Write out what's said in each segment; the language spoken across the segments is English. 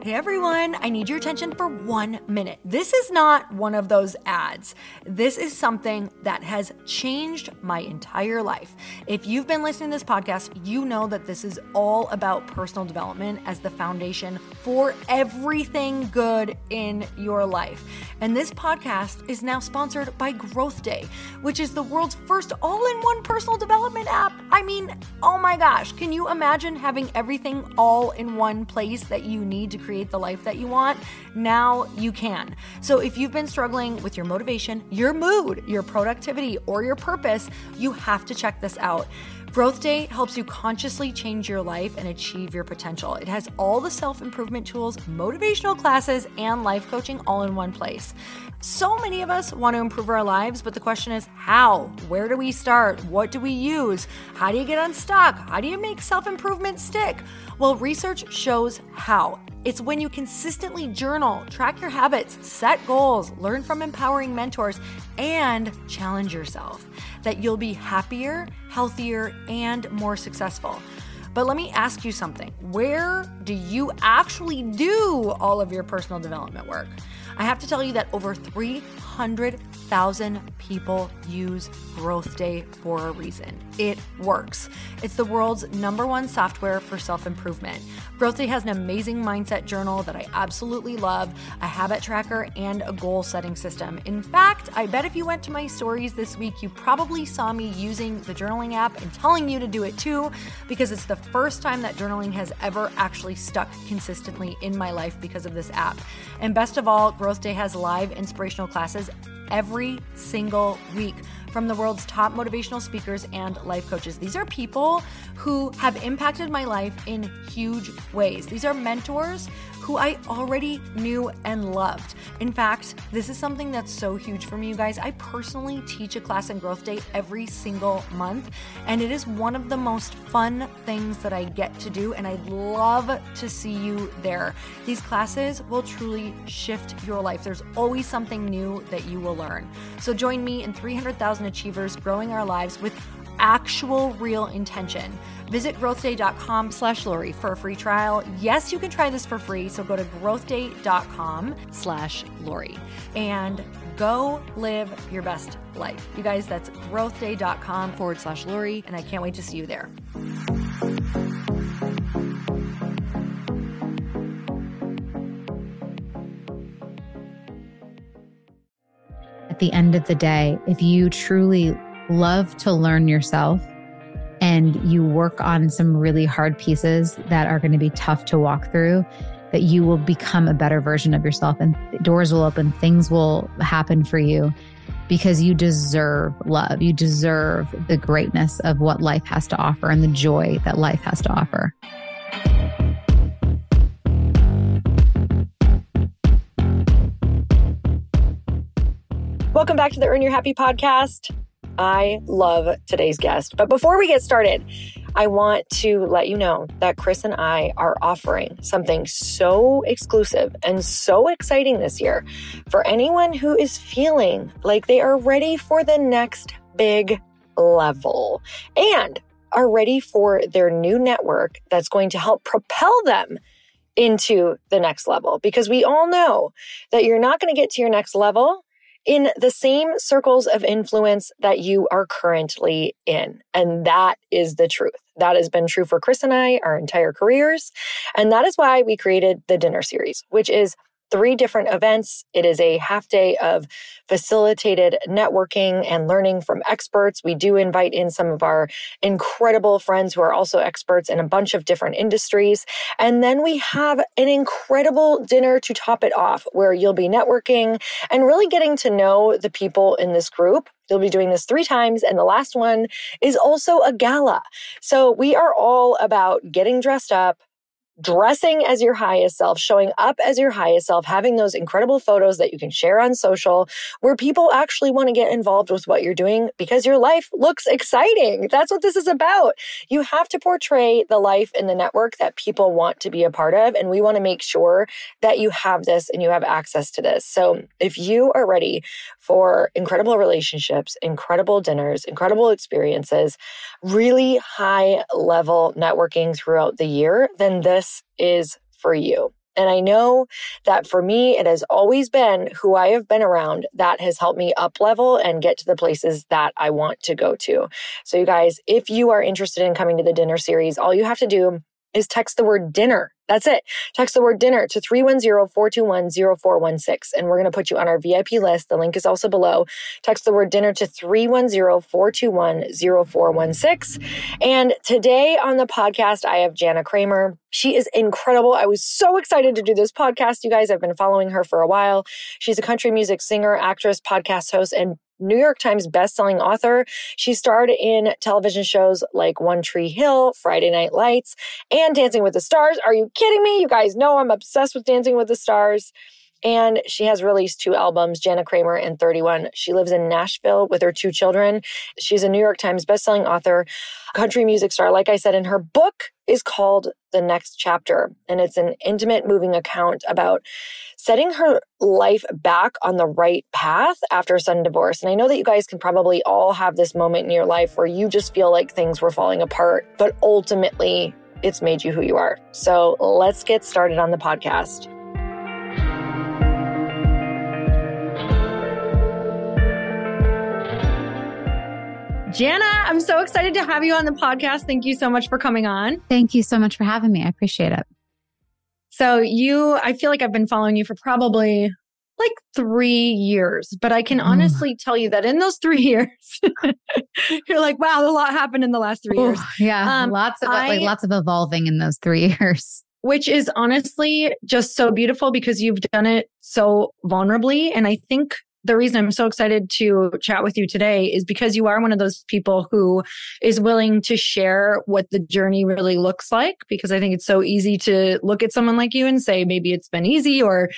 Hey everyone, I need your attention for 1 minute. This is not one of those ads. This is something that has changed my entire life. If you've been listening to this podcast, you know that this is all about personal development as the foundation for everything good in your life. And this podcast is now sponsored by Growth Day, which is the world's first all-in-one personal development app. I mean, oh my gosh, can you imagine having everything all in one place that you need to create the life that you want? Now you can. So if you've been struggling with your motivation, your mood, your productivity, or your purpose, you have to check this out. Growth Day helps you consciously change your life and achieve your potential. It has all the self-improvement tools, motivational classes, and life coaching all in one place. So many of us want to improve our lives, but the question is how? Where do we start? What do we use? How do you get unstuck? How do you make self-improvement stick? Well, research shows how. It's when you consistently journal, track your habits, set goals, learn from empowering mentors, and challenge yourself that you'll be happier, healthier, and more successful. But let me ask you something. Where do you actually do all of your personal development work? I have to tell you that over 300,000 people use Growth Day for a reason. It works. It's the world's #1 software for self-improvement. Growth Day has an amazing mindset journal that I absolutely love, a habit tracker, and a goal-setting system. In fact, I bet if you went to my stories this week, you probably saw me using the journaling app and telling you to do it too, because it's the first time that journaling has ever actually stuck consistently in my life because of this app. And best of all, Growth Day has live inspirational classes every single week from the world's top motivational speakers and life coaches. These are people who have impacted my life in huge ways. These are mentors who I already knew and loved. In fact, this is something that's so huge for me, you guys. I personally teach a class in Growth Day every single month, and it is one of the most fun things that I get to do, and I'd love to see you there. These classes will truly shift your life. There's always something new that you will learn. So join me and 300,000 achievers growing our lives with actual real intention. Visit growthday.com/Lori for a free trial. Yes, you can try this for free. So go to growthday.com/Lori and go live your best life. You guys, that's growthday.com/Lori. And I can't wait to see you there. At the end of the day, if you truly love to learn yourself and you work on some really hard pieces that are going to be tough to walk through, that you will become a better version of yourself and doors will open, things will happen for you because you deserve love. You deserve the greatness of what life has to offer and the joy that life has to offer. Welcome back to the Earn Your Happy podcast. I love today's guest. But before we get started, I want to let you know that Chris and I are offering something so exclusive and so exciting this year for anyone who is feeling like they are ready for the next big level and are ready for their new network that's going to help propel them into the next level. Because we all know that you're not going to get to your next level in the same circles of influence that you are currently in. And that is the truth. That has been true for Chris and I our entire careers. And that is why we created the dinner series, which is 3 different events. It is a half day of facilitated networking and learning from experts. We do invite in some of our incredible friends who are also experts in a bunch of different industries. And then we have an incredible dinner to top it off where you'll be networking and really getting to know the people in this group. You'll be doing this 3 times, and the last one is also a gala. So we are all about getting dressed up, dressing as your highest self, showing up as your highest self, having those incredible photos that you can share on social where people actually want to get involved with what you're doing because your life looks exciting. That's what this is about. You have to portray the life and the network that people want to be a part of. And we want to make sure that you have this and you have access to this. So if you are ready for incredible relationships, incredible dinners, incredible experiences, really high level networking throughout the year, then this is for you. And I know that for me, it has always been who I have been around that has helped me up level and get to the places that I want to go to. So you guys, if you are interested in coming to the dinner series, all you have to do is text the word dinner. That's it. Text the word dinner to 310-421-0416. And we're going to put you on our VIP list. The link is also below. Text the word dinner to 310-421-0416. And today on the podcast, I have Jana Kramer. She is incredible. I was so excited to do this podcast. You guys, I've been following her for a while. She's a country music singer, actress, podcast host, and New York Times bestselling author. She starred in television shows like One Tree Hill, Friday Night Lights, and Dancing with the Stars. Are you kidding me? You guys know I'm obsessed with Dancing with the Stars. And she has released 2 albums, Jana Kramer and 31. She lives in Nashville with her 2 children. She's a New York Times bestselling author, country music star. Like I said, and her book is called The Next Chapter. And it's an intimate, moving account about setting her life back on the right path after a sudden divorce. And I know that you guys can probably all have this moment in your life where you just feel like things were falling apart, but ultimately it's made you who you are. So let's get started on the podcast. Jana, I'm so excited to have you on the podcast. Thank you so much for coming on. Thank you so much for having me. I appreciate it. So I feel like I've been following you for probably like 3 years, but I can honestly tell you that in those 3 years, you're like, wow, a lot happened in the last 3 years. Yeah, lots of evolving in those 3 years. Which is honestly just so beautiful because you've done it so vulnerably. And I think the reason I'm so excited to chat with you today is because you are one of those people who is willing to share what the journey really looks like. Because I think it's so easy to look at someone like you and say, maybe it's been easy or,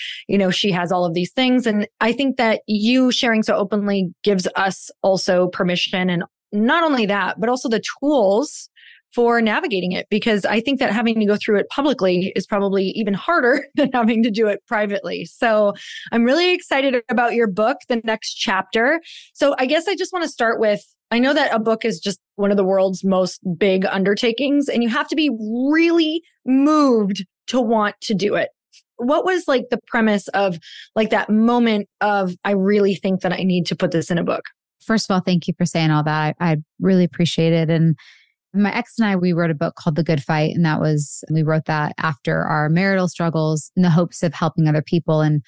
she has all of these things. And I think that you sharing so openly gives us also permission. And not only that, but also the tools for navigating it, because I think that having to go through it publicly is probably even harder than having to do it privately. So I'm really excited about your book, The Next Chapter. So I guess I just want to start with, I know that a book is just one of the world's most big undertakings, and you have to be really moved to want to do it. What was like the premise of like that moment of, I really think that I need to put this in a book? First of all, thank you for saying all that. I really appreciate it. And my ex and I, we wrote a book called The Good Fight. And we wrote that after our marital struggles in the hopes of helping other people. And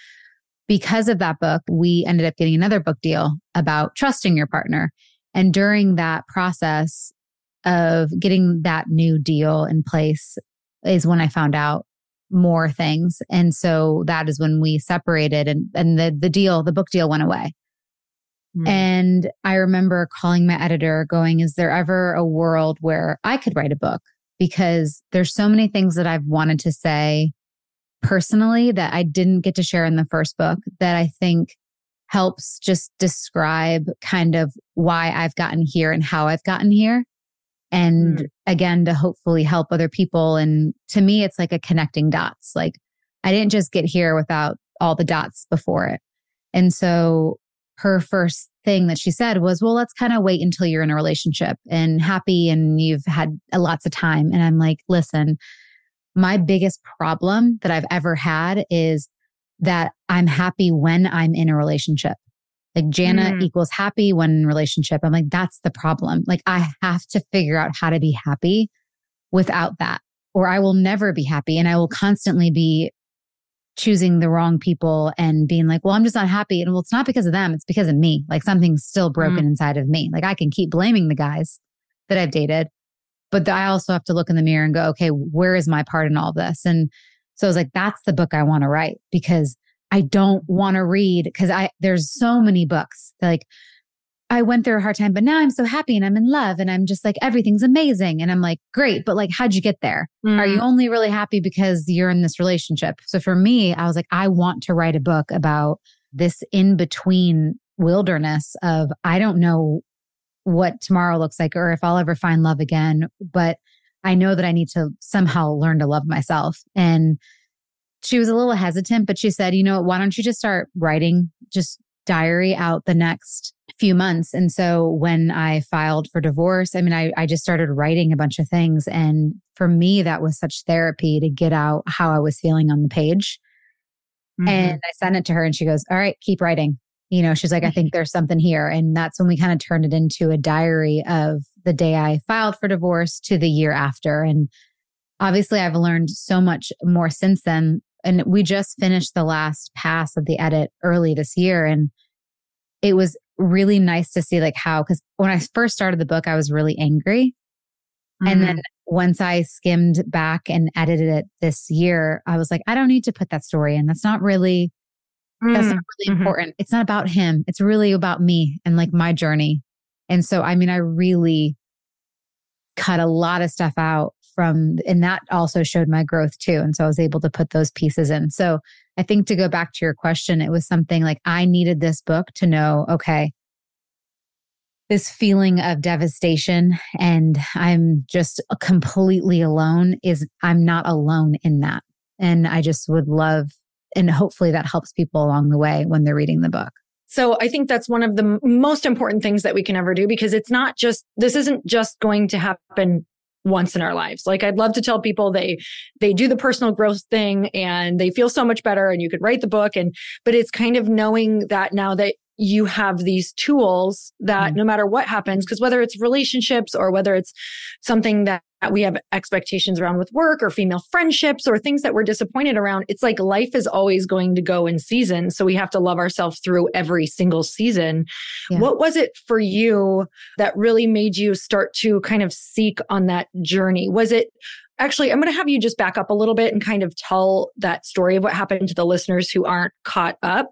because of that book, we ended up getting another book deal about trusting your partner. And during that process of getting that new deal in place is when I found out more things. And so that is when we separated and the book deal went away. And I remember calling my editor going, is there ever a world where I could write a book? Because there's so many things that I've wanted to say personally that I didn't get to share in the first book that I think helps just describe kind of why I've gotten here and how I've gotten here. And again, to hopefully help other people. And to me, it's like a connecting dots. Like I didn't just get here without all the dots before it. And so her first thing that she said was, well, let's kind of wait until you're in a relationship and happy and you've had lots of time. And I'm like, listen, my biggest problem that I've ever had is that I'm happy when I'm in a relationship. Like Jana equals happy when in a relationship. I'm like, that's the problem. Like I have to figure out how to be happy without that, or I will never be happy. And I will constantly be choosing the wrong people and being like, well, I'm just not happy. And well, it's not because of them. It's because of me. Like something's still broken inside of me. Like I can keep blaming the guys that I've dated, but I also have to look in the mirror and go, okay, where is my part in all this? And so I was like, that's the book I want to write because I don't want to read because there's so many books that like I went through a hard time, but now I'm so happy and I'm in love and I'm just like, everything's amazing. And I'm like, great, but like, how'd you get there? Are you only really happy because you're in this relationship? So for me, I was like, I want to write a book about this in-between wilderness of, I don't know what tomorrow looks like or if I'll ever find love again, but I know that I need to somehow learn to love myself. And she was a little hesitant, but she said, why don't you just start writing just diary out the next few months. And so when I filed for divorce, I mean, I just started writing a bunch of things. And for me, that was such therapy to get out how I was feeling on the page. And I sent it to her and she goes, all right, keep writing. She's like, I think there's something here. And that's when we kind of turned it into a diary of the day I filed for divorce to the year after. And obviously I've learned so much more since then. And we just finished the last pass of the edit early this year. And it was really nice to see because when I first started the book, I was really angry. And then once I skimmed back and edited it this year, I was like, I don't need to put that story in. That's not really important. It's not about him. It's really about me and my journey. And so, I mean, I really cut a lot of stuff out and that also showed my growth too. And so I was able to put those pieces in. So I think to go back to your question, it was something like I needed this book to know, okay, this feeling of devastation and I'm just completely alone I'm not alone in that. And I just would love, and hopefully that helps people along the way when they're reading the book. So I think that's one of the most important things that we can ever do, because this isn't just going to happen once in our lives. I'd love to tell people they do the personal growth thing and they feel so much better and you could write the book. But it's kind of knowing that now that you have these tools that no matter what happens, because whether it's relationships or whether it's something that we have expectations around with work or female friendships or things that we're disappointed around, it's like life is always going to go in seasons. So we have to love ourselves through every single season. Yeah. What was it for you that really made you start to kind of seek on that journey? Was it actually, I'm going to have you just back up a little bit and kind of tell that story of what happened to the listeners who aren't caught up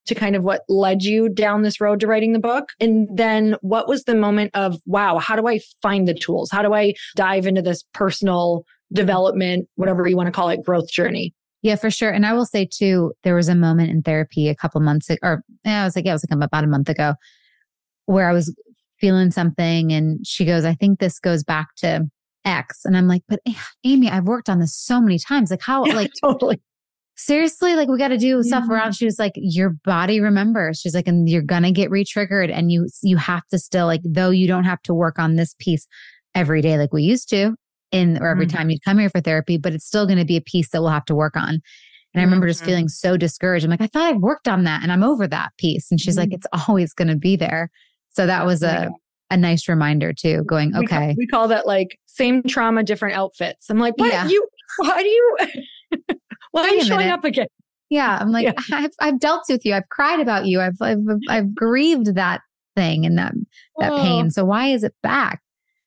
to kind of what led you down this road to writing the book. And then what was the moment of, wow, how do I find the tools? How do I dive into this personal development, whatever you want to call it, growth journey? Yeah, for sure. And I will say too, there was a moment in therapy a couple months ago, or it was about a month ago, where I was feeling something and she goes, I think this goes back to X. And I'm like, but Amy, I've worked on this so many times. How, totally. Seriously, we got to do stuff around. She was like, your body remembers. She's like, and you're going to get re-triggered and you have to still though you don't have to work on this piece every day like we used to or every time you'd come here for therapy, but it's still going to be a piece that we'll have to work on. And I remember just feeling so discouraged. I'm like, I thought I worked on that and I'm over that piece. And she's like, it's always going to be there. So that was a nice reminder too, going, okay. We call that same trauma, different outfits. I'm like, what? Yeah. Why are you showing up again? Yeah. I'm like, yeah. I've dealt with you. I've cried about you. I've grieved that thing and that pain. So why is it back?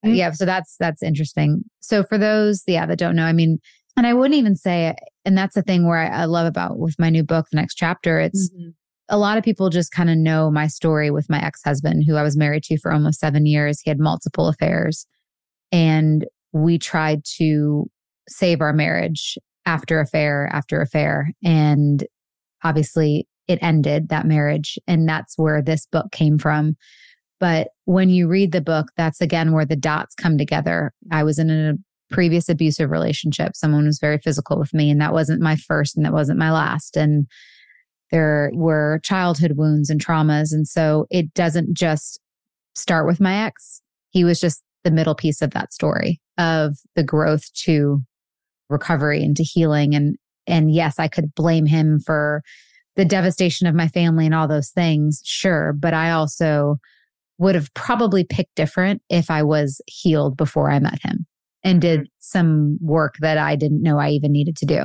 Mm-hmm. Yeah. So that's interesting. So for those, that don't know, I mean, and I wouldn't even say, and that's the thing where I love about with my new book, The Next Chapter, it's a lot of people just kind of know my story with my ex-husband, who I was married to for almost 7 years. He had multiple affairs and we tried to save our marriage after affair after affair. And obviously it ended, that marriage. And that's where this book came from. But when you read the book, that's again where the dots come together. I was in a previous abusive relationship. Someone was very physical with me, and that wasn't my first and that wasn't my last. And there were childhood wounds and traumas. And so it doesn't just start with my ex. He was just the middle piece of that story of the growth to recovery and to healing. And yes, I could blame him for the devastation of my family and all those things. Sure. But I also would have probably picked different if I was healed before I met him and did some work that I didn't know I even needed to do.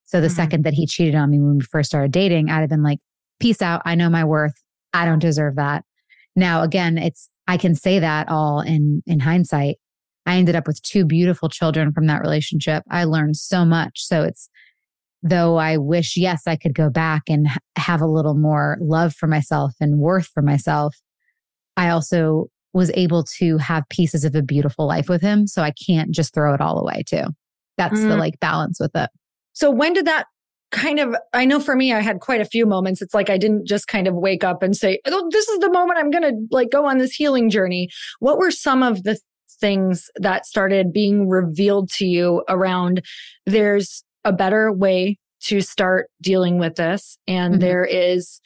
So the second that he cheated on me when we first started dating, I'd have been like, peace out. I know my worth. I don't deserve that. Now, again, I can say that all in hindsight. I ended up with 2 beautiful children from that relationship. I learned so much. So though I wish, yes, I could go back and have a little more love for myself and worth for myself, I also was able to have pieces of a beautiful life with him. So I can't just throw it all away too. That's the balance with it. So when did that I know for me, I had quite a few moments. It's I didn't just kind of wake up and say, oh, this is the moment I'm going to go on this healing journey. What were some of the things that started being revealed to you around there's a better way to start dealing with this? And there is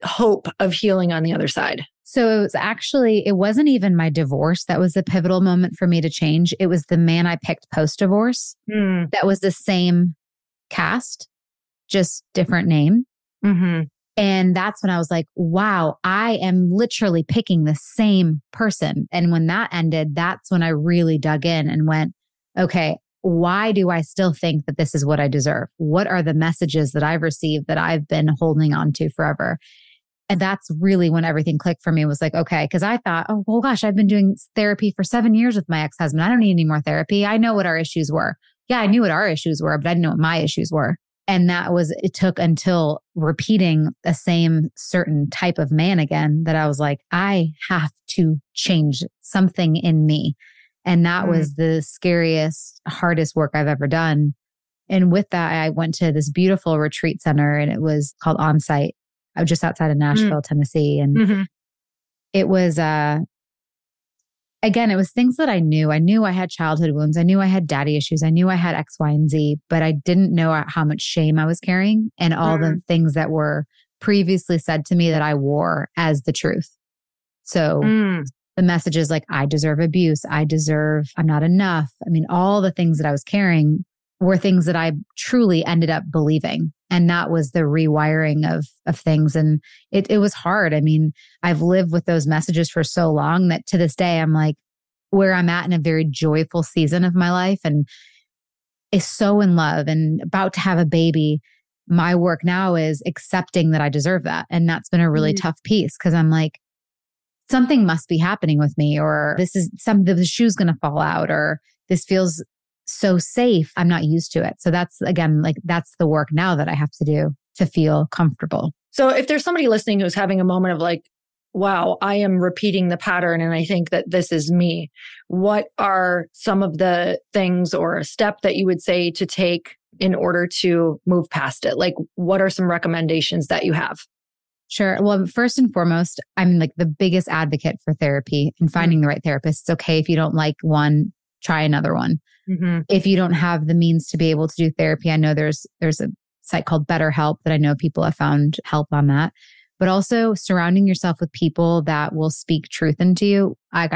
hope of healing on the other side? So it wasn't even my divorce that was the pivotal moment for me to change. It was the man I picked post-divorce. That was the same cast, just different name. Mm-hmm. And that's when I was like, wow, I am literally picking the same person. And when that ended, that's when I really dug in and went, okay, why do I still think that this is what I deserve? What are the messages that I've received that I've been holding on to forever? And that's really when everything clicked for me, was like, okay, because I thought, oh, well, gosh, I've been doing therapy for 7 years with my ex-husband. I don't need any more therapy. I know what our issues were. Yeah, I knew what our issues were, but I didn't know what my issues were. And it took until repeating the same certain type of man again that I was like, I have to change something in me. And that was the scariest, hardest work I've ever done. And with that, I went to this beautiful retreat center, and it was called Onsite. I was just outside of Nashville, Tennessee. And it was, again, it was things that I knew. I knew I had childhood wounds. I knew I had daddy issues. I knew I had X, Y, and Z, but I didn't know how much shame I was carrying and all the things that were previously said to me that I wore as the truth. So the messages like, I deserve abuse. I'm not enough. I mean, all the things that I was carrying were things that I truly ended up believing. And that was the rewiring of things. And it was hard. I mean, I've lived with those messages for so long that to this day, I'm like, where I'm at in a very joyful season of my life and is so in love and about to have a baby. My work now is accepting that I deserve that. And that's been a really tough piece, because I'm like, something must be happening with me, or the shoe's going to fall out, or this feels so safe. I'm not used to it. So that's, again, like, that's the work now that I have to do to feel comfortable. So if there's somebody listening who's having a moment of like, wow, I am repeating the pattern and I think that this is me, what are some of the things or a step that you would say to take in order to move past it? Like, what are some recommendations that you have? Sure. Well, first and foremost, I'm like the biggest advocate for therapy and finding the right therapist. It's okay if you don't like one, try another one. If you don't have the means to be able to do therapy, I know there's a site called BetterHelp that I know people have found help on that. But also surrounding yourself with people that will speak truth into you. My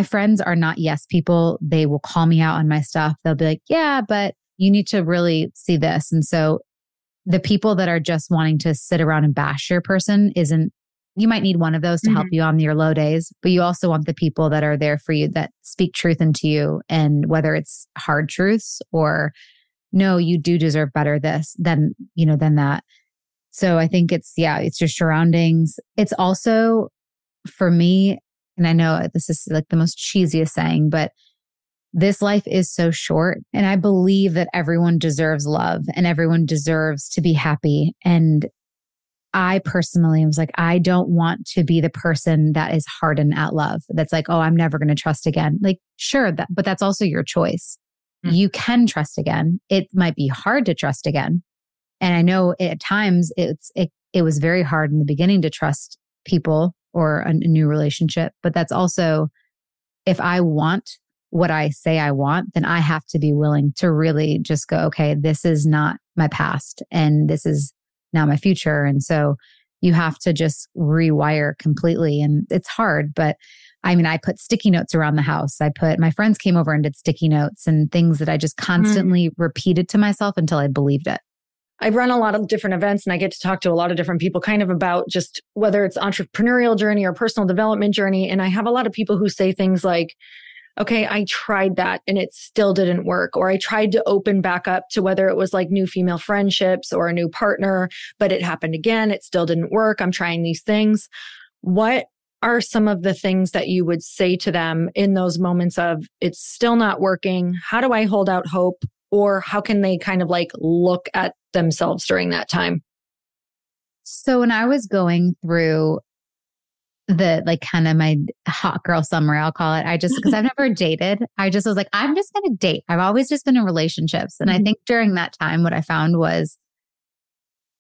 friends are not yes people. They will call me out on my stuff. They'll be like, yeah, but you need to really see this. And so the people that are just wanting to sit around and bash your person you might need one of those to help you on your low days, but you also want the people that are there for you, that speak truth into you. And whether it's hard truths or, no, you do deserve better than that. So I think it's your surroundings. It's also, for me, and I know this is like the most cheesiest saying, but this life is so short. And I believe that everyone deserves love and everyone deserves to be happy. And I personally was like, I don't want to be the person that is hardened at love. That's like, oh, I'm never going to trust again. Like, sure, but that's also your choice. You can trust again. It might be hard to trust again. And I know at times it was very hard in the beginning to trust people or a new relationship. But that's also, if I want what I say I want, then I have to be willing to really just go, okay, this is not my past and this is now my future. And so you have to just rewire completely. And it's hard, but I mean, I put sticky notes around the house. My friends came over and did sticky notes and things that I just constantly repeated to myself until I believed it. I run a lot of different events and I get to talk to a lot of different people kind of about just whether it's entrepreneurial journey or personal development journey. And I have a lot of people who say things like, okay, I tried that and it still didn't work. Or I tried to open back up to whether it was like new female friendships or a new partner, but it happened again. It still didn't work. I'm trying these things. What are some of the things that you would say to them in those moments of it's still not working? How do I hold out hope? Or how can they kind of like look at themselves during that time? So when I was going through the like kind of my hot girl summer, I'll call it. Because I've never dated, I just was like, I'm just going to date. I've always just been in relationships. And I think during that time, what I found was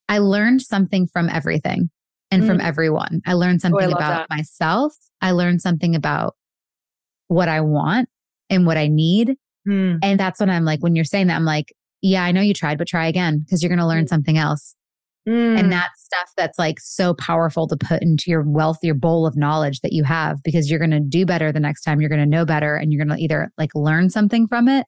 I learned something from everything and from everyone. I learned something about myself. I learned something about what I want and what I need. And that's when I'm like, when you're saying that, I'm like, yeah, I know you tried, but try again because you're going to learn something else. And that's stuff that's like so powerful to put into your wealth, your bowl of knowledge that you have, because you're going to do better the next time. You're going to know better, and you're going to either like learn something from it,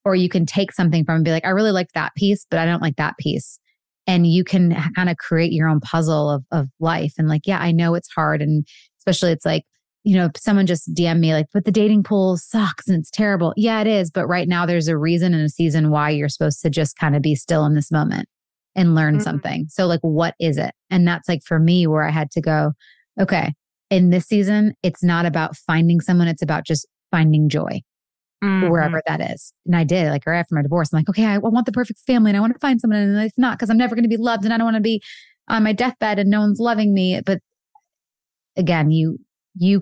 or you can take something from it and be like, I really like that piece, but I don't like that piece. And you can kind of create your own puzzle of life. And like, yeah, I know it's hard. And especially it's like, you know, someone just DM me like, but the dating pool sucks and it's terrible. Yeah, it is. But right now there's a reason and a season why you're supposed to just kind of be still in this moment and learn something. So like, what is it? And that's like for me where I had to go, okay, in this season, it's not about finding someone. It's about just finding joy wherever that is. And I did, like right after my divorce, I'm like, okay, I want the perfect family and I want to find someone, and if not, because I'm never going to be loved and I don't want to be on my deathbed and no one's loving me. But again, you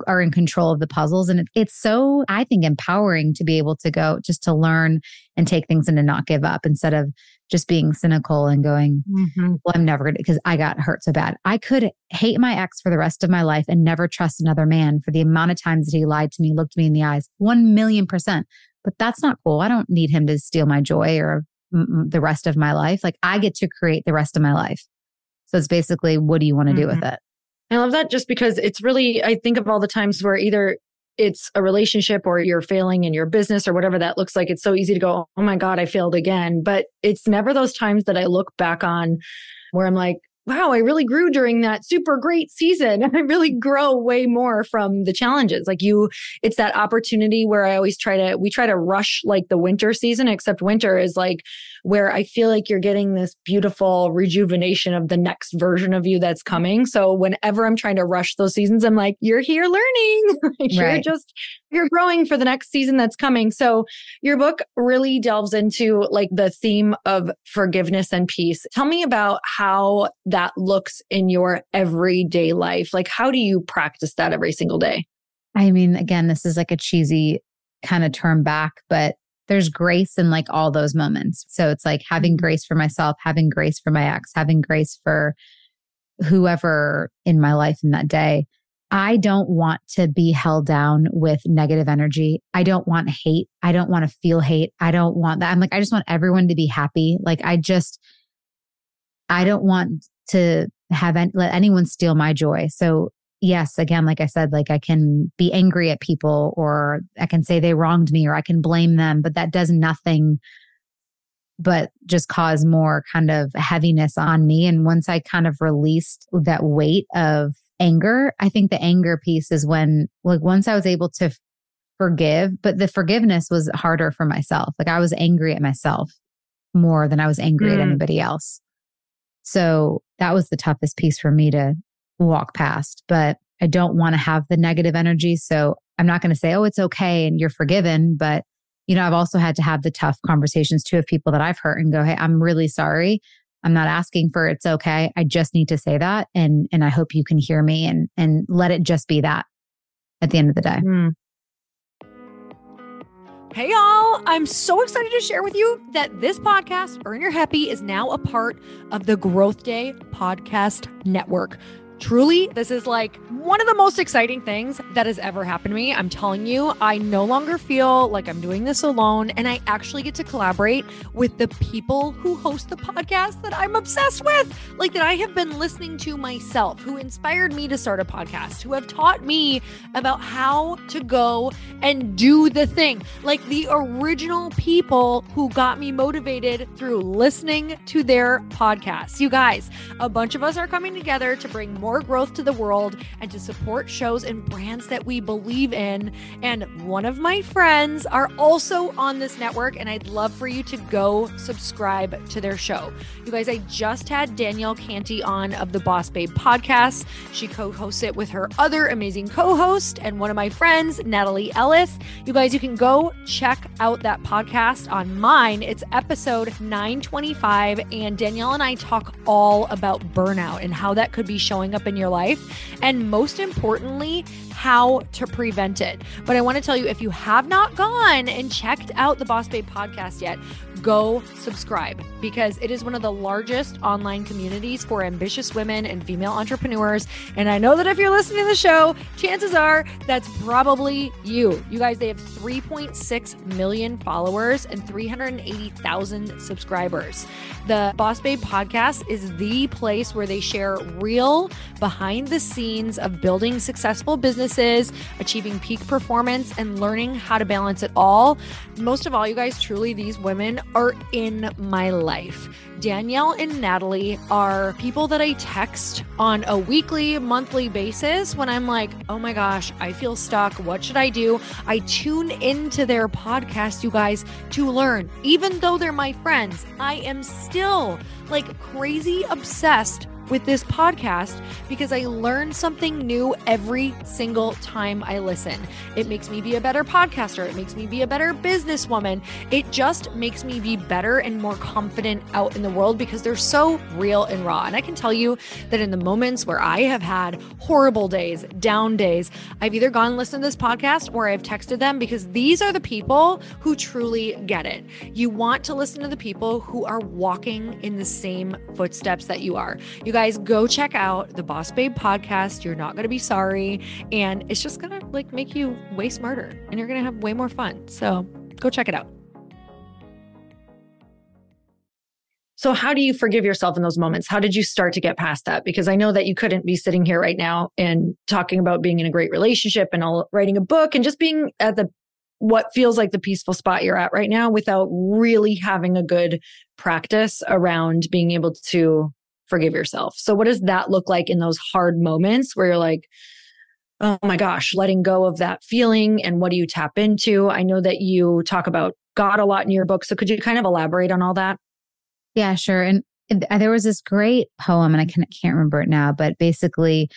are in control of the puzzles. And it's so, I think, empowering to be able to go just to learn and take things and to not give up, instead of just being cynical and going, well, I'm never going to, because I got hurt so bad. I could hate my ex for the rest of my life and never trust another man for the amount of times that he lied to me, looked me in the eyes, 1,000,000%. But that's not cool. I don't need him to steal my joy or the rest of my life. Like I get to create the rest of my life. So it's basically, what do you want to do with it? I love that, just because it's really, I think of all the times where either it's a relationship or you're failing in your business or whatever that looks like. It's so easy to go, oh my God, I failed again. But it's never those times that I look back on where I'm like, wow, I really grew during that super great season. I really grow way more from the challenges. Like it's that opportunity where we try to rush like the winter season, except winter is like where I feel like you're getting this beautiful rejuvenation of the next version of you that's coming. So whenever I'm trying to rush those seasons, I'm like, you're here learning. Like, you're growing for the next season that's coming. So your book really delves into like the theme of forgiveness and peace. Tell me about how that looks in your everyday life. Like, how do you practice that every single day? I mean, again, this is like a cheesy kind of term back, but there's grace in like all those moments. So it's like having grace for myself, having grace for my ex, having grace for whoever in my life in that day. I don't want to be held down with negative energy. I don't want hate. I don't want to feel hate. I don't want that. I'm like, I just want everyone to be happy. Like I don't want to let anyone steal my joy. So yes, again, like I said, like I can be angry at people, or I can say they wronged me, or I can blame them, but that does nothing but just cause more kind of heaviness on me. And once I kind of released that weight of anger, I think the anger piece is when, like, once I was able to forgive, but the forgiveness was harder for myself. Like I was angry at myself more than I was angry at anybody else. So that was the toughest piece for me to walk past. But I don't want to have the negative energy. So I'm not going to say, oh, it's okay and you're forgiven. But, you know, I've also had to have the tough conversations too of people that I've hurt and go, hey, I'm really sorry. I'm not asking for it's okay. I just need to say that. And I hope you can hear me and let it just be that at the end of the day. Hey, y'all. I'm so excited to share with you that this podcast, Earn Your Happy, is now a part of the Growth Day Podcast Network. Truly, this is like one of the most exciting things that has ever happened to me. I'm telling you, I no longer feel like I'm doing this alone, and I actually get to collaborate with the people who host the podcast that I'm obsessed with, like that I have been listening to myself, who inspired me to start a podcast, who have taught me about how to go and do the thing, like the original people who got me motivated through listening to their podcasts. You guys, a bunch of us are coming together to bring more growth to the world and to support shows and brands that we believe in. And one of my friends are also on this network, and I'd love for you to go subscribe to their show. You guys, I just had Danielle Canty on of the Boss Babe podcast. She co-hosts it with her other amazing co-host and one of my friends, Natalie Ellis. You guys, you can go check out that podcast on mine. It's episode 925, and Danielle and I talk all about burnout and how that could be showing up up in your life, and most importantly, how to prevent it. But I want to tell you, if you have not gone and checked out the Boss Babe podcast yet, go subscribe, because it is one of the largest online communities for ambitious women and female entrepreneurs. And I know that if you're listening to the show, chances are that's probably you. You guys, they have 3.6 million followers and 380,000 subscribers. The Boss Babe podcast is the place where they share real behind the scenes of building successful businesses, achieving peak performance, and learning how to balance it all. Most of all, you guys, truly, these women are in my life. Danielle and Natalie are people that I text on a weekly, monthly basis when I'm like, oh my gosh, I feel stuck. What should I do? I tune into their podcast, you guys, to learn. Even though they're my friends, I am still like crazy obsessed with this podcast because I learn something new every single time I listen. It makes me be a better podcaster. It makes me be a better businesswoman. It just makes me be better and more confident out in the world because they're so real and raw. And I can tell you that in the moments where I have had horrible days, down days, I've either gone and listened to this podcast or I've texted them, because these are the people who truly get it. You want to listen to the people who are walking in the same footsteps that you are. You guys, go check out the Boss Babe podcast. You're not going to be sorry. And it's just going to like make you way smarter and you're going to have way more fun. So go check it out. So how do you forgive yourself in those moments? How did you start to get past that? Because I know that you couldn't be sitting here right now and talking about being in a great relationship and writing a book and just being at the what feels like the peaceful spot you're at right now without really having a good practice around being able to forgive yourself. So what does that look like in those hard moments where you're like, oh my gosh, letting go of that feeling, and what do you tap into? I know that you talk about God a lot in your book. So could you kind of elaborate on all that? Yeah, sure. And there was this great poem, and I can't remember it now, but basically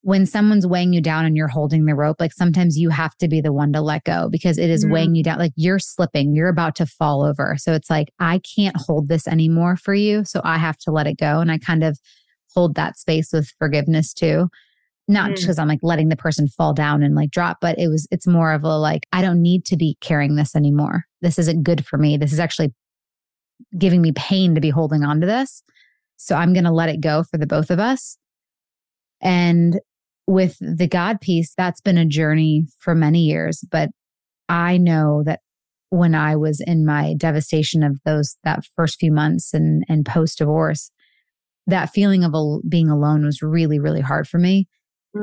when someone's weighing you down and you're holding the rope, like sometimes you have to be the one to let go because it is weighing you down. Like you're slipping, you're about to fall over. So it's like, I can't hold this anymore for you. So I have to let it go. And I kind of hold that space with forgiveness too. Not just because I'm like letting the person fall down and like drop, but it's more of a like, I don't need to be carrying this anymore. This isn't good for me. This is actually giving me pain to be holding on to this. So I'm going to let it go for the both of us. And with the God piece, that's been a journey for many years. But I know that when I was in my devastation of that first few months and post-divorce, that feeling of being alone was really, really hard for me.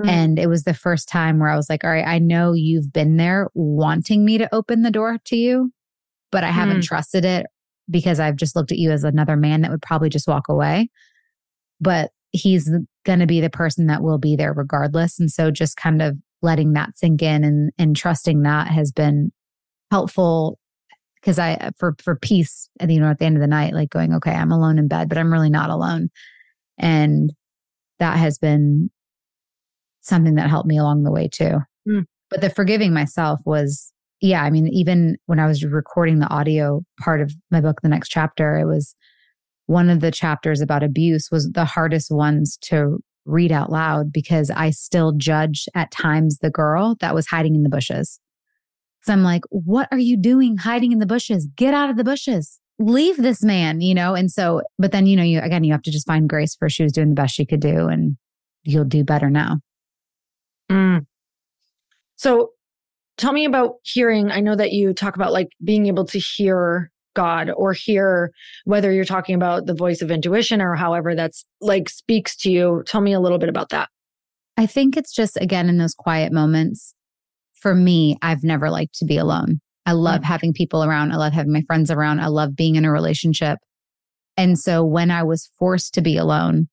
And it was the first time where I was like, all right, I know you've been there wanting me to open the door to you, but I haven't trusted it because I've just looked at you as another man that would probably just walk away. But he's going to be the person that will be there regardless. And so just kind of letting that sink in and trusting that has been helpful because for peace, and at the end of the night, like going, okay, I'm alone in bed, but I'm really not alone. And that has been something that helped me along the way too. But the forgiving myself was, yeah, I mean, even when I was recording the audio part of my book, The Next Chapter, it was one of the chapters about abuse was the hardest ones to read out loud because I still judged at times the girl that was hiding in the bushes. So I'm like, what are you doing hiding in the bushes? Get out of the bushes. Leave this man, And so, but then, you have to just find grace for she was doing the best she could do and you'll do better now. So tell me about hearing. I know that you talk about like being able to hear God or hear, whether you're talking about the voice of intuition or however that's like speaks to you. Tell me a little bit about that. I think it's just, again, in those quiet moments. For me, I've never liked to be alone. I love having people around. I love having my friends around. I love being in a relationship. And so when I was forced to be alone,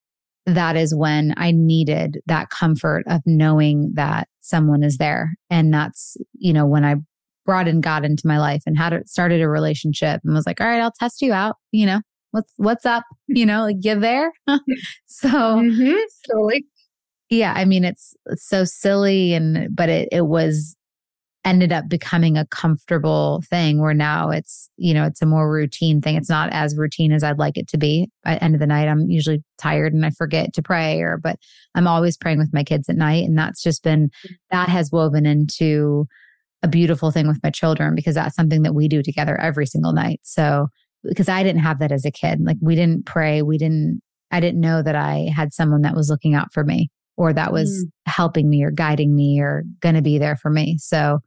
that is when I needed that comfort of knowing that someone is there. And that's, when I brought in God into my life and started a relationship and was like, all right, I'll test you out. What's up? Like you there? So Totally. Yeah. I mean, it's so silly but it was ended up becoming a comfortable thing where now it's, it's a more routine thing. It's not as routine as I'd like it to be. At the end of the night, I'm usually tired and I forget to pray but I'm always praying with my kids at night. And that has woven into a beautiful thing with my children because that's something that we do together every single night. So, because I didn't have that as a kid, like we didn't pray. I didn't know that I had someone that was looking out for me or that was helping me or guiding me or going to be there for me. So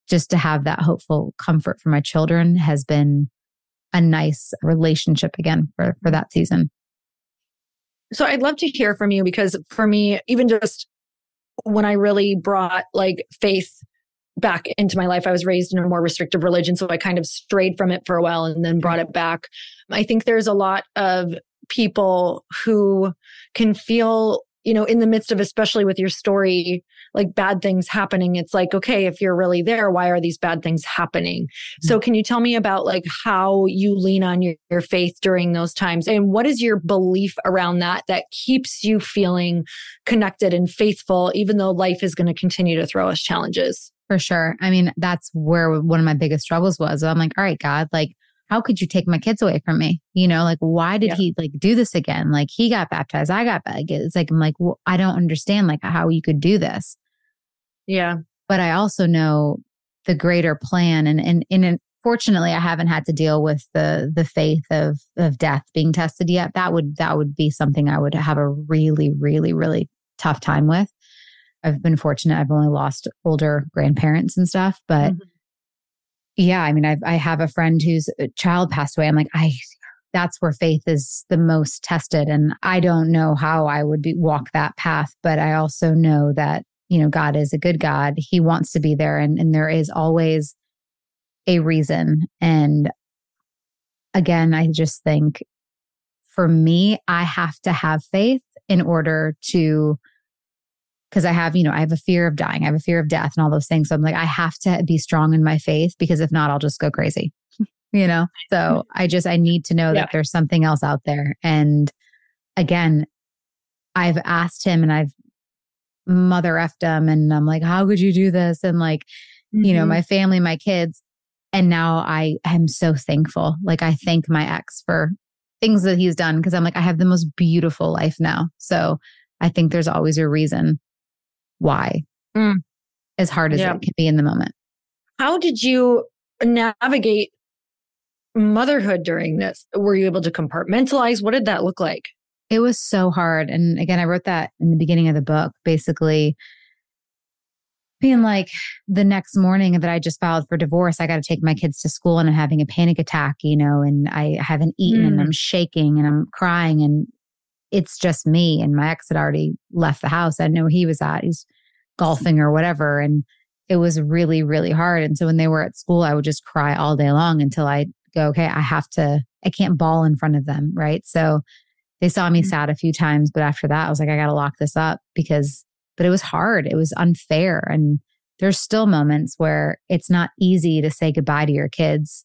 just to have that hopeful comfort for my children has been a nice relationship again for that season. So I'd love to hear from you because for me, even just when I really brought like faith back into my life, I was raised in a more restrictive religion. So I kind of strayed from it for a while and then brought it back. I think there's a lot of people who can feel, in the midst of, especially with your story, like bad things happening. It's like, okay, if you're really there, why are these bad things happening? Mm-hmm. So can you tell me about like how you lean on your faith during those times? And what is your belief around that keeps you feeling connected and faithful, even though life is going to continue to throw us challenges? For sure. I mean, that's where one of my biggest struggles was. I'm like, all right, God, like, how could you take my kids away from me? Like, why did he like do this again? Like he got baptized. I got baptized. It's like, I'm like, well, I don't understand like how you could do this. Yeah. But I also know the greater plan. And fortunately, I haven't had to deal with the faith of death being tested yet. That would be something I would have a really, really, really tough time with. I've been fortunate. I've only lost older grandparents and stuff, but yeah, I mean, I have a friend whose child passed away. I'm like, that's where faith is the most tested. And I don't know how I would walk that path, but I also know that, God is a good God. He wants to be there. And there is always a reason. And again, I just think for me, I have to have faith in order to, because I have a fear of dying. I have a fear of death and all those things. So I'm like, I have to be strong in my faith because if not, I'll just go crazy, So I need to know that there's something else out there. And again, I've asked him and I've mother effed him and I'm like, how could you do this? And like, my family, my kids. And now I am so thankful. Like I thank my ex for things that he's done because I'm like, I have the most beautiful life now. So I think there's always a reason why, as hard as it can be in the moment. How did you navigate motherhood during this? Were you able to compartmentalize? What did that look like? It was so hard. And again, I wrote that in the beginning of the book, basically being like the next morning that I just filed for divorce, I got to take my kids to school and I'm having a panic attack, and I haven't eaten and I'm shaking and I'm crying and it's just me. And my ex had already left the house. I didn't know where he was at. He's golfing or whatever. And it was really, really hard. And so when they were at school, I would just cry all day long until I go, okay, I can't bawl in front of them. Right. So they saw me sad a few times, but after that, I was like, I got to lock this up but it was hard. It was unfair. And there's still moments where it's not easy to say goodbye to your kids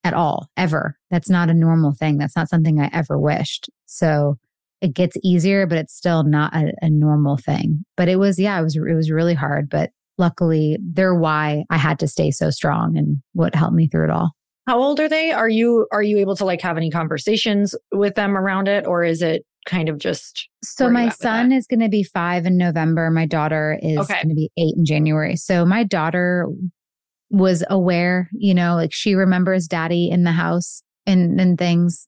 at all, ever. That's not a normal thing. That's not something I ever wished. So it gets easier, but it's still not a normal thing. But it was really hard. But luckily, they're why I had to stay so strong and what helped me through it all. How old are they? Are you able to like have any conversations with them around it, or is it kind of just? So my son is going to be 5 in November. My daughter is going to be 8 in January. So my daughter was aware, like she remembers daddy in the house and things.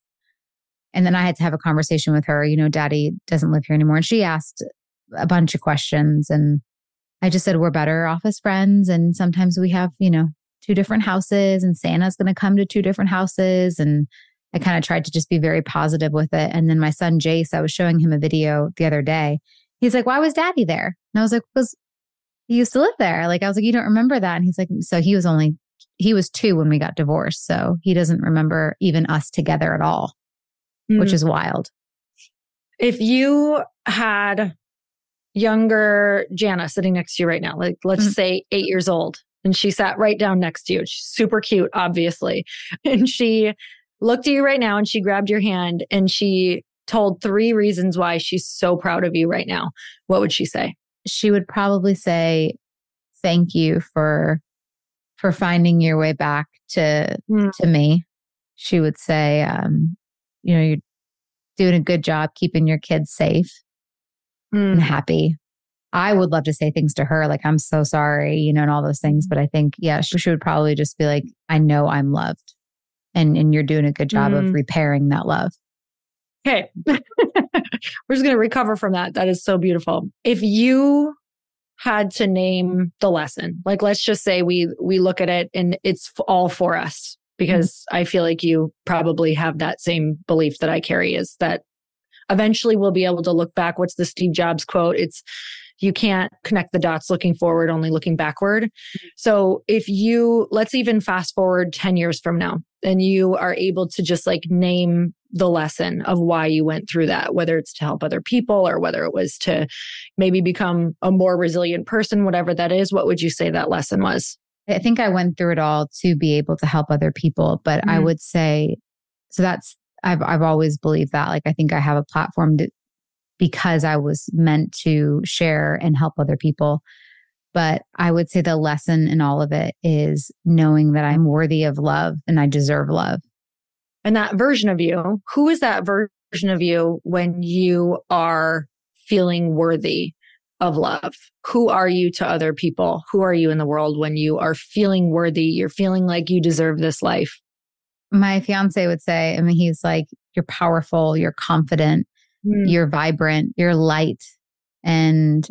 And then I had to have a conversation with her, daddy doesn't live here anymore. And she asked a bunch of questions and I just said, we're better off as friends. And sometimes we have, 2 different houses and Santa's going to come to 2 different houses. And I kind of tried to just be very positive with it. And then my son, Jace, I was showing him a video the other day. He's like, why was daddy there? And I was like, because he used to live there. Like, I was like, you don't remember that? And he's like, so he was 2 when we got divorced. So he doesn't remember even us together at all, which is wild. If you had younger Jana sitting next to you right now, like let's say 8 years old, and she sat right down next to you. She's super cute, obviously. And she looked at you right now and she grabbed your hand and she told 3 reasons why she's so proud of you right now. What would she say? She would probably say thank you for finding your way back to me. She would say, you're doing a good job keeping your kids safe and happy. I would love to say things to her, like, I'm so sorry, and all those things. But I think, she would probably just be like, I know I'm loved, and you're doing a good job of repairing that love. Okay. We're just going to recover from that. That is so beautiful. If you had to name the lesson, like, let's just say we look at it and it's all for us, because I feel like you probably have that same belief that I carry, is that eventually we'll be able to look back. What's the Steve Jobs quote? It's, you can't connect the dots looking forward, only looking backward. So let's even fast forward 10 years from now, and you are able to just like name the lesson of why you went through that, whether it's to help other people or whether it was to maybe become a more resilient person, whatever that is, what would you say that lesson was? I think I went through it all to be able to help other people. But I would say, so I've always believed that, like, I think I have a platform because I was meant to share and help other people. But I would say the lesson in all of it is knowing that I'm worthy of love and I deserve love. And that version of you, who is that version of you when you are feeling worthy of love? Who are you to other people? Who are you in the world when you are feeling worthy? You're feeling like you deserve this life. My fiance would say, he's like, you're powerful, you're confident, you're vibrant, you're light. And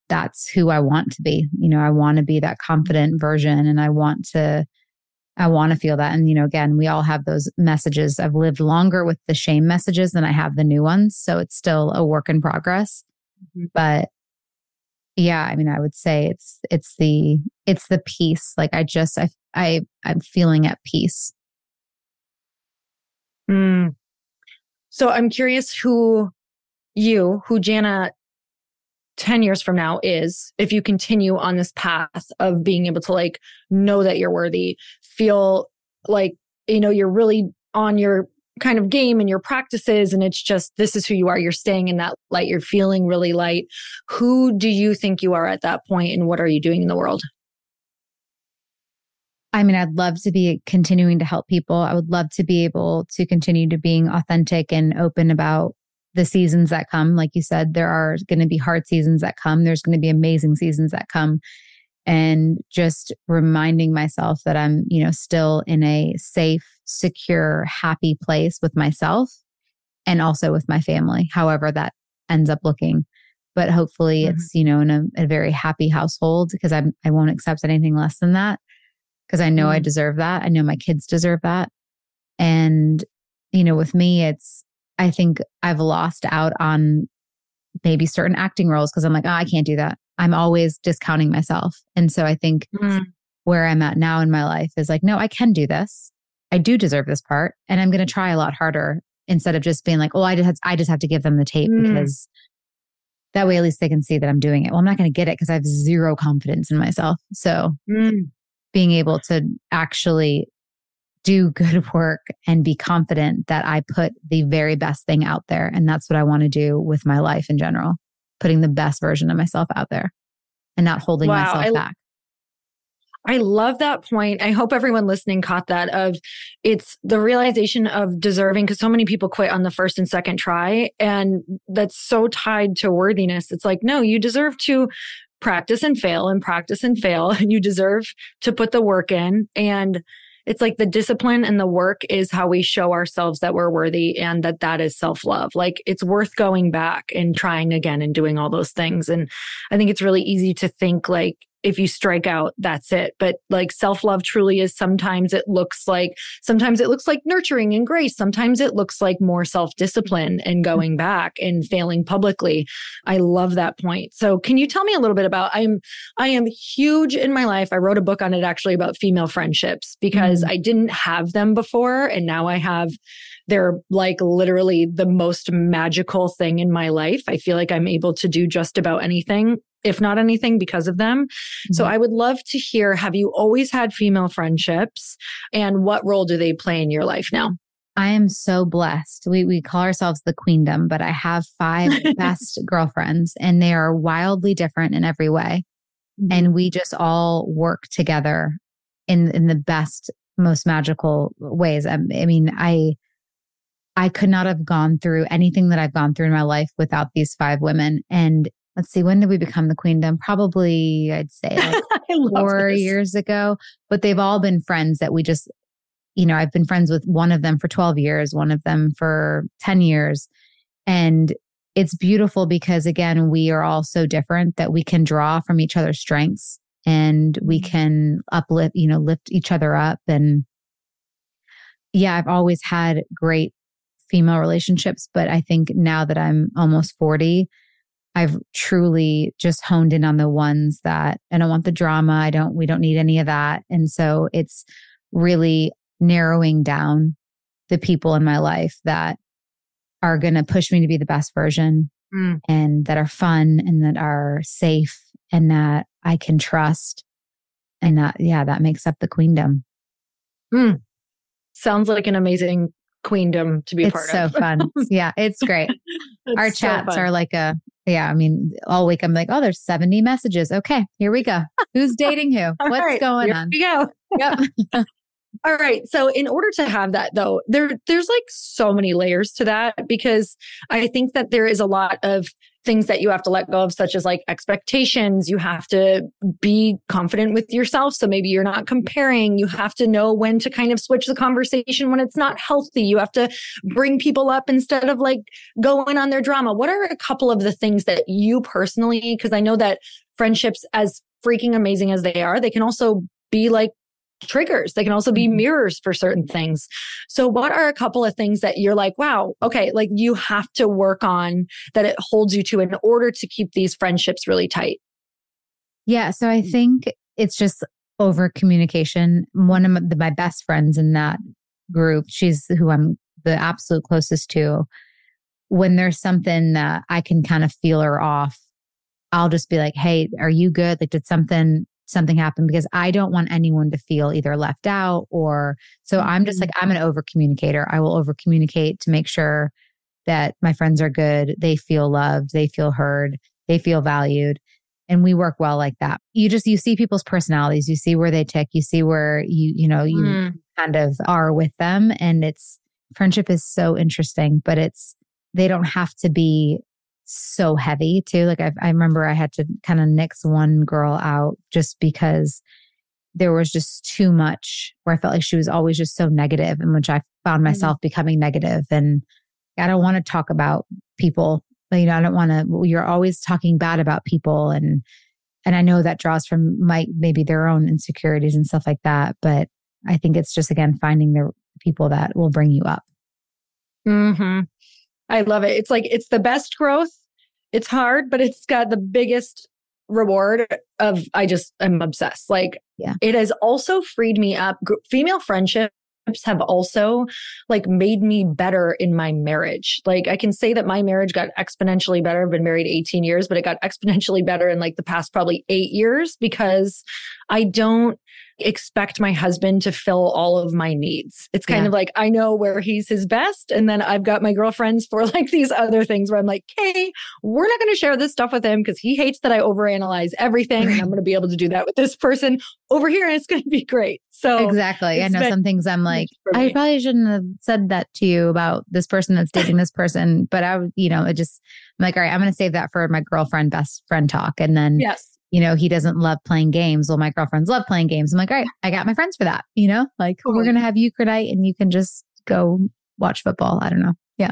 that's who I want to be. I want to be that confident version, and I want to feel that. And, again, we all have those messages. I've lived longer with the shame messages than I have the new ones. So it's still a work in progress. But yeah, I would say it's the peace. Like, I'm feeling at peace. So I'm curious who Jana 10 years from now is, if you continue on this path of being able to like know that you're worthy, feel like, you're really on your kind of game and your practices, and it's just, this is who you are. You're staying in that light. You're feeling really light. Who do you think you are at that point, and what are you doing in the world? I'd love to be continuing to help people. I would love to be able to continue to being authentic and open about the seasons that come. Like you said, there are going to be hard seasons that come. There's going to be amazing seasons that come. And just reminding myself that I'm, still in a safe, secure, happy place with myself and also with my family, however that ends up looking. But hopefully it's, in a very happy household, because I won't accept anything less than that. Because I know I deserve that. I know my kids deserve that. And, with me, I think I've lost out on maybe certain acting roles because I'm like, I can't do that. I'm always discounting myself. And so I think where I'm at now in my life is like, no, I can do this. I do deserve this part. And I'm going to try a lot harder, instead of just being like, oh, I just have to give them the tape because that way at least they can see that I'm doing it. Well, I'm not going to get it because I have zero confidence in myself. So being able to actually do good work and be confident that I put the very best thing out there. And that's what I want to do with my life in general, putting the best version of myself out there and not holding myself back. I love that point. I hope everyone listening caught that, of it's the realization of deserving, because so many people quit on the first and second try. And that's so tied to worthiness. It's like, no, you deserve to practice and fail and practice and fail. And you deserve to put the work in. And it's like the discipline and the work is how we show ourselves that we're worthy, and that is self-love. Like, it's worth going back and trying again and doing all those things. And I think it's really easy to think like, if you strike out, that's it. But like, self-love truly is, sometimes it looks like nurturing and grace. Sometimes it looks like more self-discipline and going back and failing publicly. I love that point. So can you tell me a little bit about, I am huge in my life. I wrote a book on it actually about female friendships, because I didn't have them before. And now I have. They're like literally the most magical thing in my life. I feel like I'm able to do just about anything, if not anything, because of them. So I would love to hear, have you always had female friendships, and what role do they play in your life now? I am so blessed. We call ourselves the queendom, but I have 5 best girlfriends, and they are wildly different in every way. And we just all work together in the best, most magical ways. I mean, I could not have gone through anything that I've gone through in my life without these 5 women. And let's see, when did we become the queendom? Probably, I'd say like 4 years ago. But they've all been friends that we just, I've been friends with one of them for 12 years, one of them for 10 years. And it's beautiful because, again, we are all so different that we can draw from each other's strengths and we can uplift, lift each other up. And yeah, I've always had great female relationships, but I think now that I'm almost 40, I've truly just honed in on the ones that I don't want the drama. We don't need any of that. And so it's really narrowing down the people in my life that are going to push me to be the best version and that are fun and that are safe and that I can trust. And that makes up the queendom. Sounds like an amazing queendom to be part of. It's so fun. Yeah, it's great. Our chats are like I'll wake up like, oh, there's 70 messages. Okay, here we go. Who's dating who? What's going on? Here we go. Yep. All right. So in order to have that though, there's like so many layers to that, because I think that there is a lot of things that you have to let go of, such as like expectations. You have to be confident with yourself. So maybe you're not comparing. You have to know when to kind of switch the conversation when it's not healthy. You have to bring people up instead of like going on their drama. What are a couple of the things that you personally, because I know that friendships, as freaking amazing as they are, they can also be like triggers. They can also be mirrors for certain things. So what are a couple of things that you're like, wow, okay, like you have to work on that it holds you to in order to keep these friendships really tight? Yeah. So I think it's just over communication. One of my best friends in that group, she's who I'm the absolute closest to. When there's something that I can kind of feel her off, I'll just be like, hey, are you good? Like, did something happen? Because I don't want anyone to feel either left out or, so I'm just like, I'm an over communicator. I will over communicate to make sure that my friends are good. They feel loved. They feel heard. They feel valued. And we work well like that. You see people's personalities. You see where they tick. You see where you kind of are with them. And friendship is so interesting, but they don't have to be so heavy too. Like I remember I had to kind of nix one girl out just because there was just too much where I felt like she was always just so negative, in which I found myself becoming negative. And I don't want to talk about people. I don't want to, you're always talking bad about people. And I know that draws from maybe their own insecurities and stuff like that. But I think it's just, again, finding the people that will bring you up. I love it. It's like, it's the best growth. It's hard, but it's got the biggest reward of, I'm obsessed. Like, It has also freed me up. Female friendships have also like made me better in my marriage. Like I can say that my marriage got exponentially better. I've been married 18 years, but it got exponentially better in like the past probably 8 years, because I don't expect my husband to fill all of my needs. It's kind of like, I know where he's his best. And then I've got my girlfriends for like these other things where I'm like, hey, we're not going to share this stuff with him because he hates that I overanalyze everything. And I'm going to be able to do that with this person over here. And it's going to be gregreat. So exactly. I know some things I'm like, I probably shouldn't have said that to you about this person that's dating this person. But I'm like, all right, I'm going to save that for my girlfriend, best friend talk. And then he doesn't love playing games. Well, my girlfriends love playing games. I'm like, all right, I got my friends for that. Like we're going to have euchre night and you can just go watch football. I don't know. Yeah.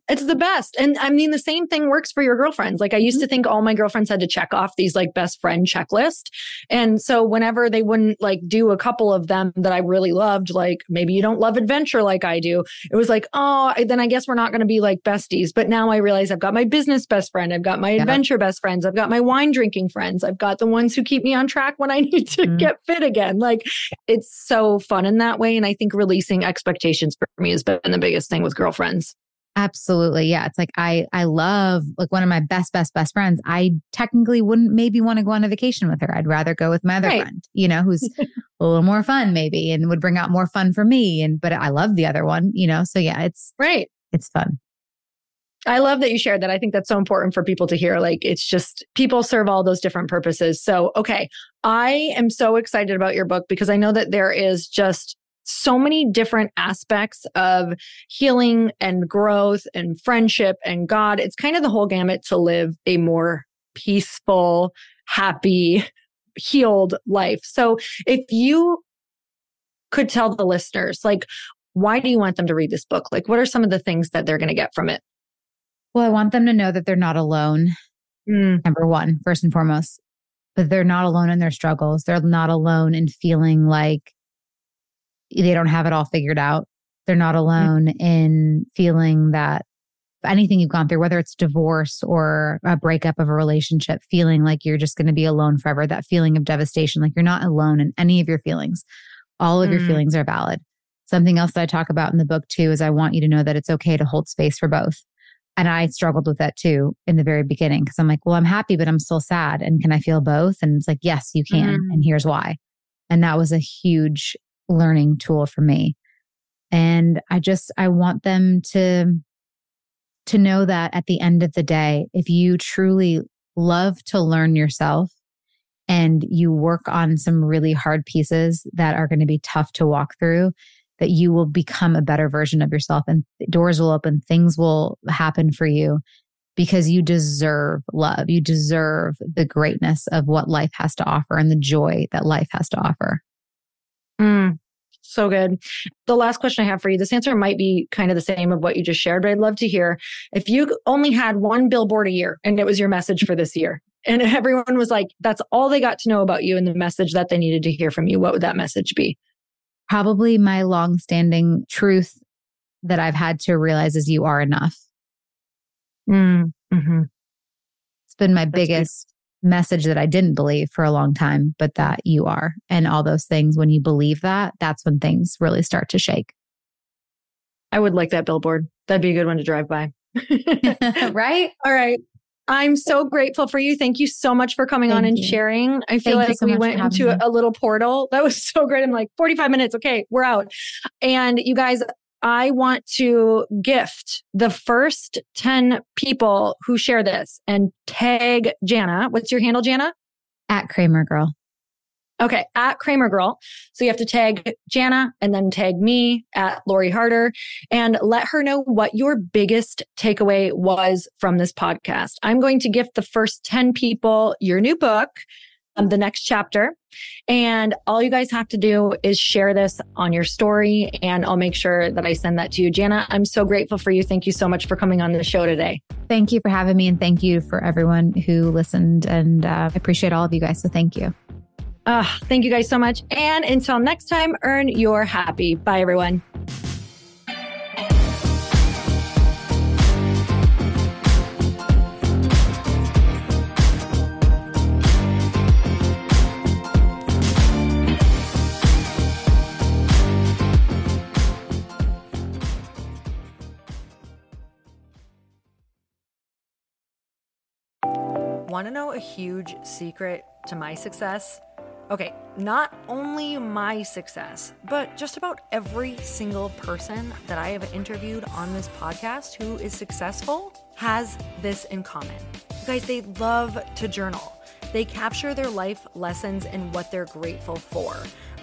It's the best. And I mean, the same thing works for your girlfriends. Like I used to think all my girlfriends had to check off these like best friend checklist. And so whenever they wouldn't like do a couple of them that I really loved, like maybe you don't love adventure like I do. It was like, oh, then I guess we're not going to be like besties. But now I realize I've got my business best friend. I've got my adventure best friends. I've got my wine drinking friends. I've got the ones who keep me on track when I need to get fit again. Like it's so fun in that way. And I think releasing expectations for me has been the biggest thing with girlfriends. Absolutely. Yeah. It's like, I love like one of my best friends. I technically wouldn't maybe want to go on a vacation with her. I'd rather go with my other friend, who's a little more fun maybe and would bring out more fun for me. But I love the other one, so yeah, it's right. It's fun. I love that you shared that. I think that's so important for people to hear. Like, it's just people serve all those different purposes. So, okay. I am so excited about your book because I know that there is just so many different aspects of healing and growth and friendship and God. It's kind of the whole gamut to live a more peaceful, happy, healed life. So if you could tell the listeners, like, why do you want them to read this book? Like, what are some of the things that they're going to get from it? Well, I want them to know that they're not alone. Number one, first and foremost, but they're not alone in their struggles. They're not alone in feeling like they don't have it all figured out. They're not alone in feeling that anything you've gone through, whether it's divorce or a breakup of a relationship, feeling like you're just going to be alone forever, that feeling of devastation, like you're not alone in any of your feelings. All of your feelings are valid. Something else that I talk about in the book too is I want you to know that it's okay to hold space for both. And I struggled with that too in the very beginning because I'm like, well, I'm happy, but I'm still sad. And can I feel both? And it's like, yes, you can. And here's why. And that was a huge learning tool for me. And I want them to know that at the end of the day, if you truly love to learn yourself and you work on some really hard pieces that are going to be tough to walk through, that you will become a better version of yourself and doors will open, things will happen for you because you deserve love. You deserve the greatness of what life has to offer and the joy that life has to offer. So good. The last question I have for you, this answer might be kind of the same of what you just shared, but I'd love to hear if you only had one billboard a year and it was your message for this year and everyone was like, that's all they got to know about you and the message that they needed to hear from you, what would that message be? Probably my longstanding truth that I've had to realize is you are enough. It's been my biggest message that I didn't believe for a long time, but that you are. And all those things, when you believe that, that's when things really start to shake. I would like that billboard. That'd be a good one to drive by. Right? All right. I'm so grateful for you. Thank you so much for coming on and sharing. I feel like we went into a little portal. That was so great. I'm like, 45 minutes. Okay, we're out. And you guys, I want to gift the first 10 people who share this and tag Jana. What's your handle, Jana? At Kramer Girl. Okay, at Kramer Girl. So you have to tag Jana and then tag me at Lori Harder and let her know what your biggest takeaway was from this podcast. I'm going to gift the first 10 people your new book, the next chapter. And all you guys have to do is share this on your story and I'll make sure that I send that to you. Jana, I'm so grateful for you. Thank you so much for coming on the show today. Thank you for having me and thank you for everyone who listened and I appreciate all of you guys. So thank you. Thank you guys so much. And until next time, earn your happy. Bye, everyone. Want to know a huge secret to my success? Okay, not only my success, but just about every single person that I have interviewed on this podcast who is successful has this in common. You guys, they love to journal. They capture their life lessons and what they're grateful for.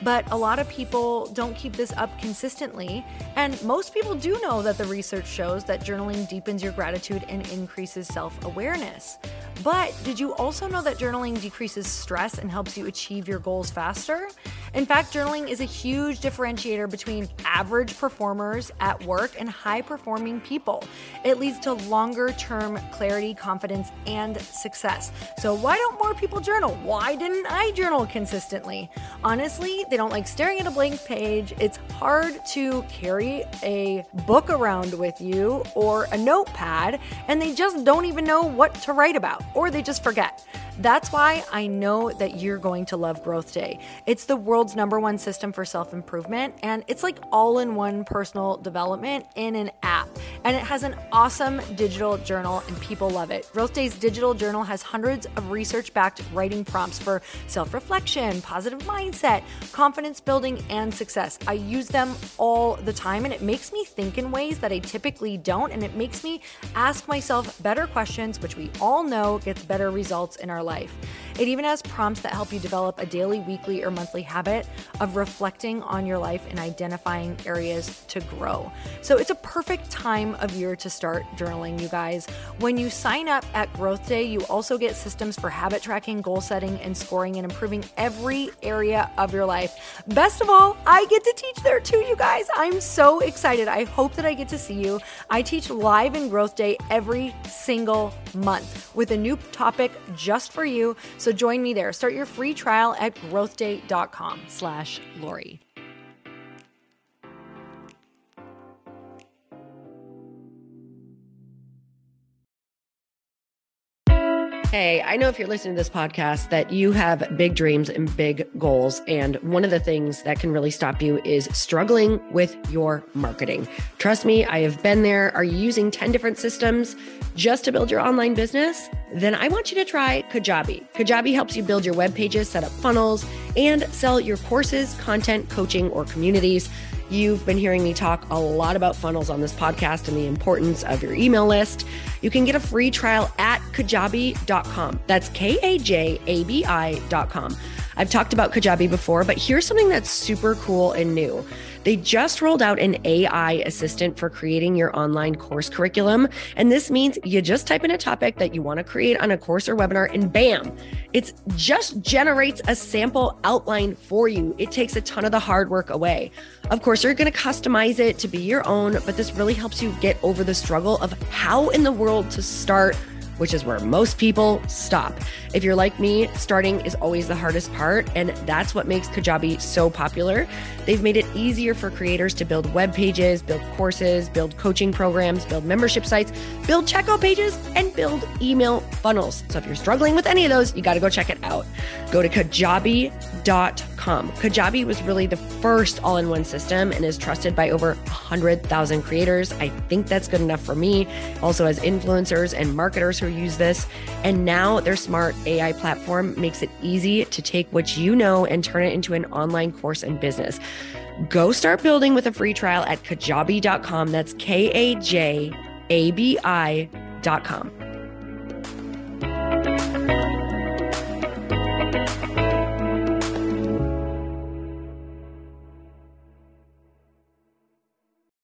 But a lot of people don't keep this up consistently. And most people do know that the research shows that journaling deepens your gratitude and increases self-awareness. But did you also know that journaling decreases stress and helps you achieve your goals faster? In fact, journaling is a huge differentiator between average performers at work and high-performing people. It leads to longer-term clarity, confidence, and success. So why don't more people journal? Why didn't I journal consistently? Honestly, they don't like staring at a blank page. It's hard to carry a book around with you or a notepad, and they just don't even know what to write about, or they just forget. That's why I know that you're going to love Growth Day. It's the world's #1 system for self-improvement, and it's like all-in-one personal development in an app. And it has an awesome digital journal, and people love it. Growth Day's digital journal has hundreds of research-backed writing prompts for self-reflection, positive mindset, confidence building, and success. I use them all the time, and it makes me think in ways that I typically don't, and it makes me ask myself better questions, which we all know gets better results in our life. It even has prompts that help you develop a daily, weekly, or monthly habit of reflecting on your life and identifying areas to grow. So it's a perfect time of year to start journaling, you guys. When you sign up at Growth Day, you also get systems for habit tracking, goal setting, and scoring, and improving every area of your life. Best of all, I get to teach there too, you guys. I'm so excited. I hope that I get to see you. I teach live in Growth Day every single month with a new topic just for you. So join me there. Start your free trial at growthday.com/Lori. Hey, I know if you're listening to this podcast that you have big dreams and big goals. And one of the things that can really stop you is struggling with your marketing. Trust me, I have been there. Are you using 10 different systems just to build your online business? Then I want you to try Kajabi. Kajabi helps you build your web pages, set up funnels, and sell your courses, content, coaching, or communities. You've been hearing me talk a lot about funnels on this podcast and the importance of your email list. You can get a free trial at kajabi.com. That's Kajabi.com. I've talked about Kajabi before, but here's something that's super cool and new. They just rolled out an AI assistant for creating your online course curriculum. And this means you just type in a topic that you want to create on a course or webinar, and bam, it just generates a sample outline for you. It takes a ton of the hard work away. Of course, you're going to customize it to be your own, but this really helps you get over the struggle of how in the world to start, which is where most people stop. If you're like me, starting is always the hardest part, and that's what makes Kajabi so popular. They've made it easier for creators to build web pages, build courses, build coaching programs, build membership sites, build checkout pages, and build email funnels. So if you're struggling with any of those, you got to go check it out. Go to Kajabi.com. Kajabi was really the first all-in-one system and is trusted by over 100,000 creators. I think that's good enough for me. Also has influencers and marketers who use this. And now their smart AI platform makes it easy to take what you know and turn it into an online course and business. Go start building with a free trial at Kajabi.com. That's Kajabi.com.